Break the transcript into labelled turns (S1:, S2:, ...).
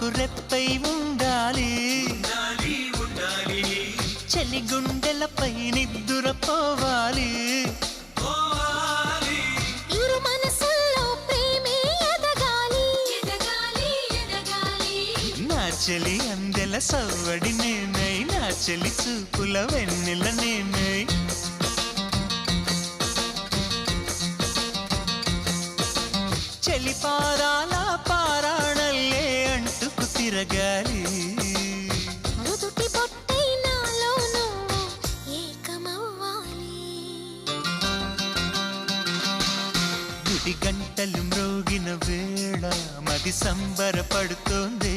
S1: నాకు రెప్పై ఉండాలి చలి గుండెలపై నిద్దురపోవాలి
S2: ఇరు మనసుల్లో ప్రేమే ఎదగాలి
S1: నా చెలి అందెల సవ్వడి నేనై నా చెలి చూపుల వెన్నెల నేనై చెలి పారాల పారాణల్లే అంటుకు తిరగాలి
S2: నుదుటి బొట్టై నాలో నువ్వు ఏకమవ్వాలి
S1: గుడి గంటలు మ్రోగిన వేళ మది సంబరపడుతోంది